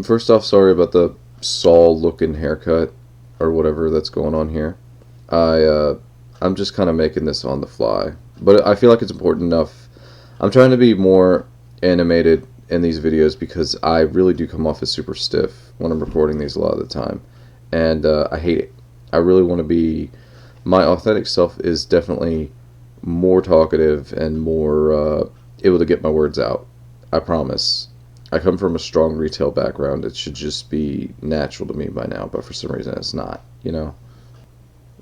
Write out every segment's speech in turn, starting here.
First off, sorry about the Saul looking haircut or whatever that's going on here. I I'm just kind of making this on the fly, but I feel like it's important enough. I'm trying to be more animated in these videos because I really do come off as super stiff when I'm recording these a lot of the time, and I hate it. I really want to be my authentic self is definitely more talkative and more able to get my words out. I promise. I come from a strong retail background. It should just be natural to me by now, but for some reason it's not, you know?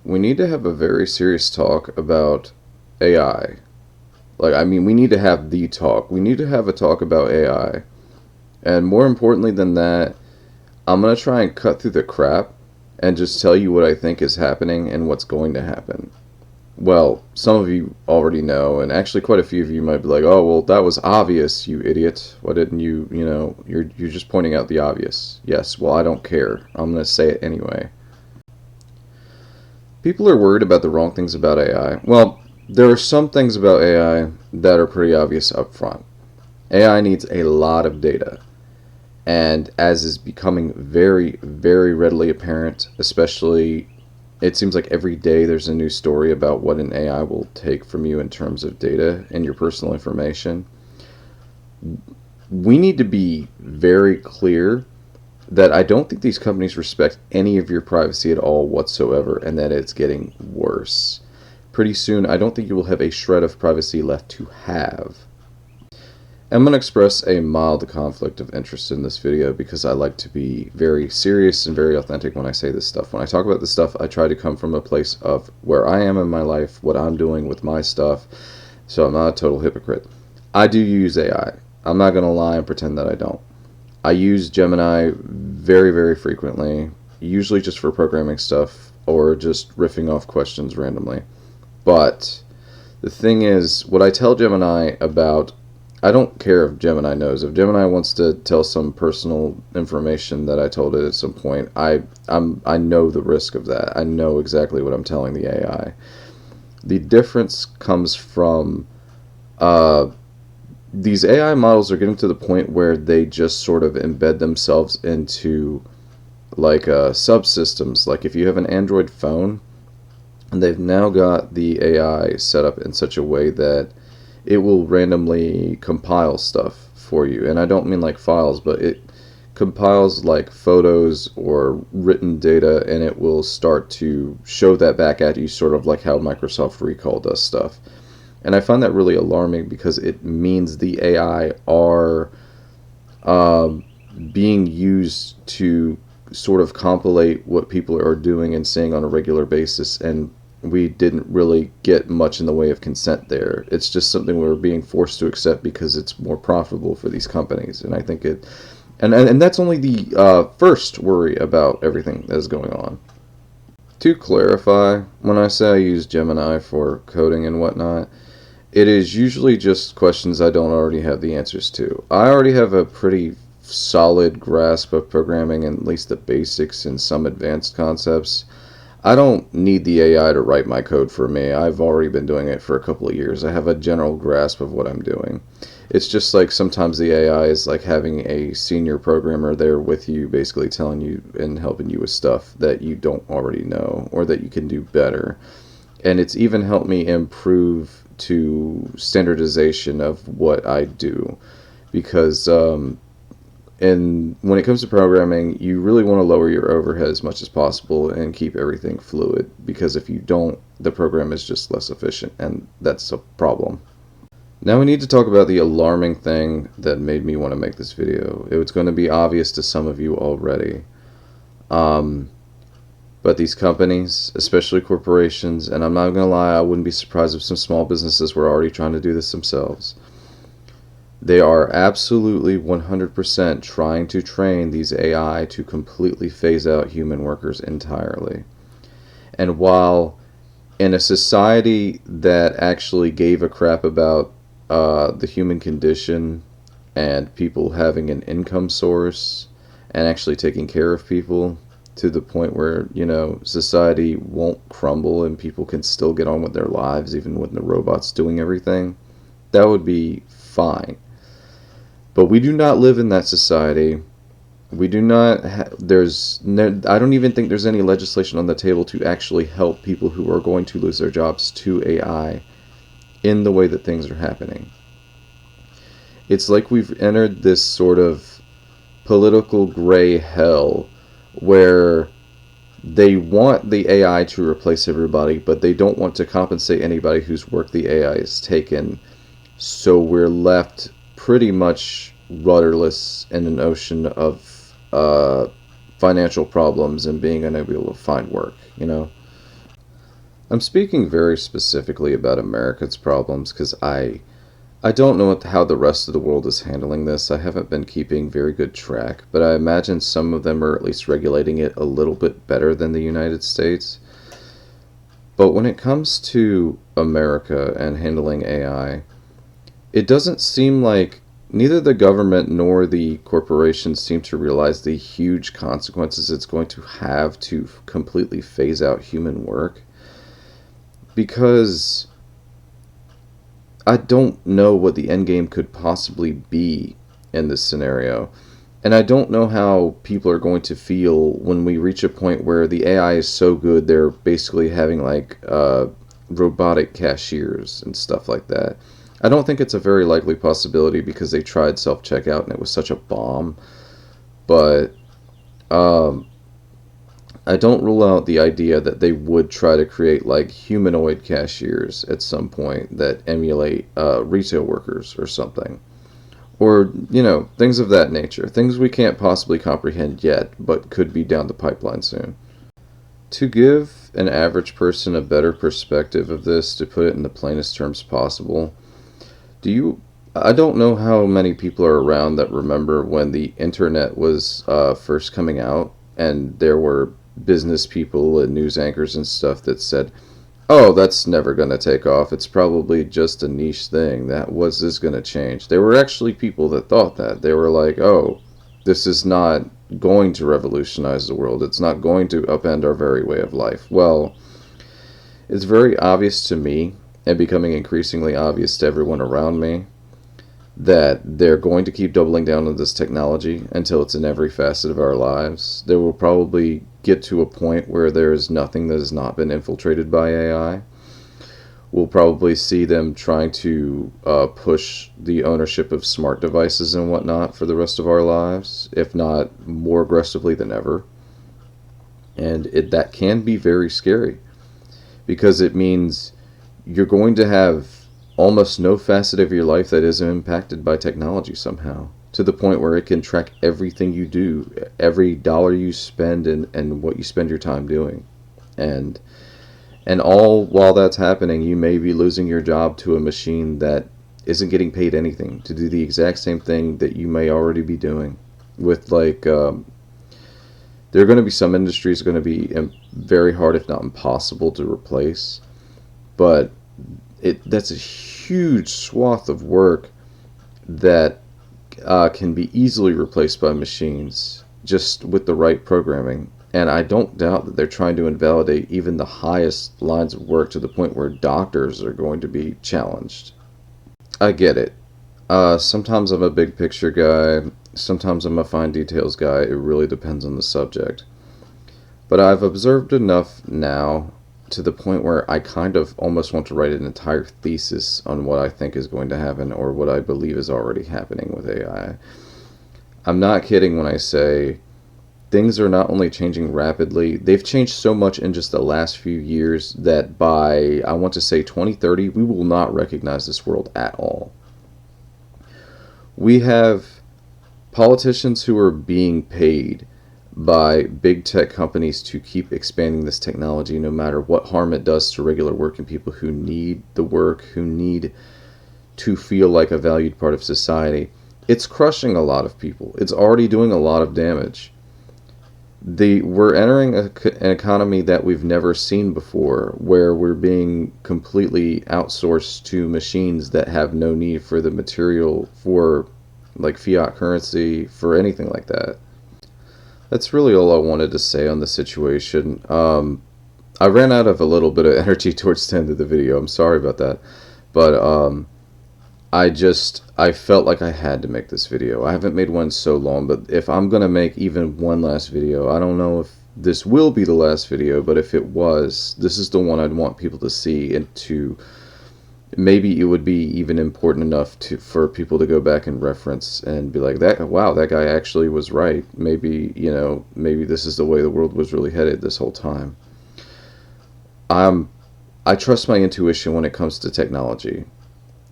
We need to have a very serious talk about AI. Like, I mean, we need to have the talk. We need to have a talk about AI. And more importantly than that, I'm going to try and cut through the crap and just tell you what I think is happening and what's going to happen. Well, some of you already know, and actually quite a few of you might be like, "Oh, well, that was obvious, you idiot. Why didn't you, you're just pointing out the obvious." Yes, well, I don't care. I'm going to say it anyway. People are worried about the wrong things about AI. Well, there are some things about AI that are pretty obvious up front. AI needs a lot of data, and as is becoming very, very readily apparent, especially it seems like every day there's a new story about what an AI will take from you in terms of data and your personal information. We need to be very clear that I don't think these companies respect any of your privacy at all whatsoever, and that it's getting worse. Pretty soon, I don't think you will have a shred of privacy left to have. I'm going to express a mild conflict of interest in this video because I like to be very serious and very authentic when I say this stuff. When I talk about this stuff, I try to come from a place of where I am in my life, what I'm doing with my stuff, so I'm not a total hypocrite. I do use AI. I'm not going to lie and pretend that I don't. I use Gemini very, very frequently, usually just for programming stuff or just riffing off questions randomly. But the thing is, what I tell Gemini about, I don't care if Gemini knows. If Gemini wants to tell some personal information that I told it at some point, I know the risk of that. I know exactly what I'm telling the AI. The difference comes from these AI models are getting to the point where they just sort of embed themselves into like subsystems. Like if you have an Android phone, and they've now got the AI set up in such a way that it will randomly compile stuff for you. And I don't mean like files, but it compiles like photos or written data, and it will start to show that back at you, sort of like how Microsoft Recall does stuff. And I find that really alarming because it means the AI are being used to sort of compilate what people are doing and saying on a regular basis, and we didn't really get much in the way of consent there. It's just something we're being forced to accept because it's more profitable for these companies, and I think it, and that's only the first worry about everything that is going on. To clarify, when I say I use Gemini for coding and whatnot, it is usually just questions I don't already have the answers to. I already have a pretty solid grasp of programming, and at least the basics and some advanced concepts. I don't need the AI to write my code for me. I've already been doing it for a couple of years. I have a general grasp of what I'm doing. It's just like sometimes the AI is like having a senior programmer there with you, basically telling you and helping you with stuff that you don't already know or that you can do better. And it's even helped me improve to standardization of what I do because and when it comes to programming, you really want to lower your overhead as much as possible and keep everything fluid, because if you don't, the program is just less efficient, and that's a problem. Now we need to talk about the alarming thing that made me want to make this video. It was going to be obvious to some of you already. But these companies, especially corporations, and I'm not going to lie, I wouldn't be surprised if some small businesses were already trying to do this themselves. They are absolutely 100% trying to train these AI to completely phase out human workers entirely. And while in a society that actually gave a crap about the human condition and people having an income source and actually taking care of people to the point where, society won't crumble and people can still get on with their lives even with the robots doing everything, that would be fine. But we do not live in that society. We do not. There's no. I don't even think there's any legislation on the table to actually help people who are going to lose their jobs to AI in the way that things are happening. It's like we've entered this sort of political gray hell where they want the AI to replace everybody, but they don't want to compensate anybody whose work the AI has taken. So we're left pretty much rudderless in an ocean of financial problems and being unable to find work, you know? I'm speaking very specifically about America's problems because I don't know how the rest of the world is handling this. I haven't been keeping very good track, but I imagine some of them are at least regulating it a little bit better than the United States. But when it comes to America and handling AI, it doesn't seem like neither the government nor the corporations seem to realize the huge consequences it's going to have to completely phase out human work. Because I don't know what the end game could possibly be in this scenario. And I don't know how people are going to feel when we reach a point where the AI is so good they're basically having like robotic cashiers and stuff like that. I don't think it's a very likely possibility because they tried self checkout and it was such a bomb. But um, I don't rule out the idea that they would try to create like humanoid cashiers at some point that emulate retail workers or something. Or, things of that nature. Things we can't possibly comprehend yet, but could be down the pipeline soon. To give an average person a better perspective of this, to put it in the plainest terms possible, I don't know how many people are around that remember when the internet was first coming out and there were business people and news anchors and stuff that said, oh, that's never going to take off. It's probably just a niche thing. What's this going to change? There were actually people that thought that. They were like, oh, this is not going to revolutionize the world. It's not going to upend our very way of life. Well, it's very obvious to me and becoming increasingly obvious to everyone around me that they're going to keep doubling down on this technology until it's in every facet of our lives. There will probably get to a point where there is nothing that has not been infiltrated by AI. We'll probably see them trying to push the ownership of smart devices and whatnot for the rest of our lives, if not more aggressively than ever. And that can be very scary because it means you're going to have almost no facet of your life that isn't impacted by technology somehow, to the point where it can track everything you do, every dollar you spend, and what you spend your time doing. And all while that's happening, you may be losing your job to a machine that isn't getting paid anything to do the exact same thing that you may already be doing. With there are going to be some industries going to be very hard, if not impossible, to replace. But that's a huge swath of work that can be easily replaced by machines just with the right programming. And I don't doubt that they're trying to invalidate even the highest lines of work to the point where doctors are going to be challenged. I get it. Sometimes I'm a big picture guy, sometimes I'm a fine details guy. It really depends on the subject. But I've observed enough now to the point where I kind of almost want to write an entire thesis on what I think is going to happen or what I believe is already happening with AI. I'm not kidding when I say things are not only changing rapidly, they've changed so much in just the last few years that by, I want to say, 2030, we will not recognize this world at all. We have politicians who are being paid by big tech companies to keep expanding this technology no matter what harm it does to regular working people who need the work, who need to feel like a valued part of society. It's crushing a lot of people. It's already doing a lot of damage. We're entering an economy that we've never seen before, where we're being completely outsourced to machines that have no need for the material for like fiat currency, for anything like that. That's really all I wanted to say on the situation. I ran out of a little bit of energy towards the end of the video. I'm sorry about that. But I felt like I had to make this video. I haven't made one so long, but if I'm gonna make even one last video, I don't know if this will be the last video, but if it was, this is the one I'd want people to see, and to maybe it would be even important enough to for people to go back and reference and be like, that, wow, that guy actually was right. Maybe, maybe this is the way the world was really headed this whole time. I'm I trust my intuition when it comes to technology.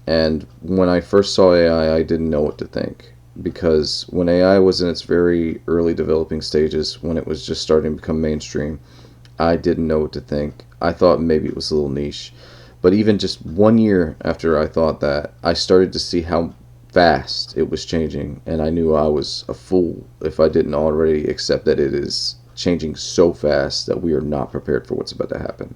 And when I first saw AI, I didn't know what to think. Because when AI was in its very early developing stages, when it was just starting to become mainstream, I didn't know what to think. I thought maybe it was a little niche. But even just 1 year after I thought that, I started to see how fast it was changing. And I knew I was a fool if I didn't already accept that it is changing so fast that we are not prepared for what's about to happen.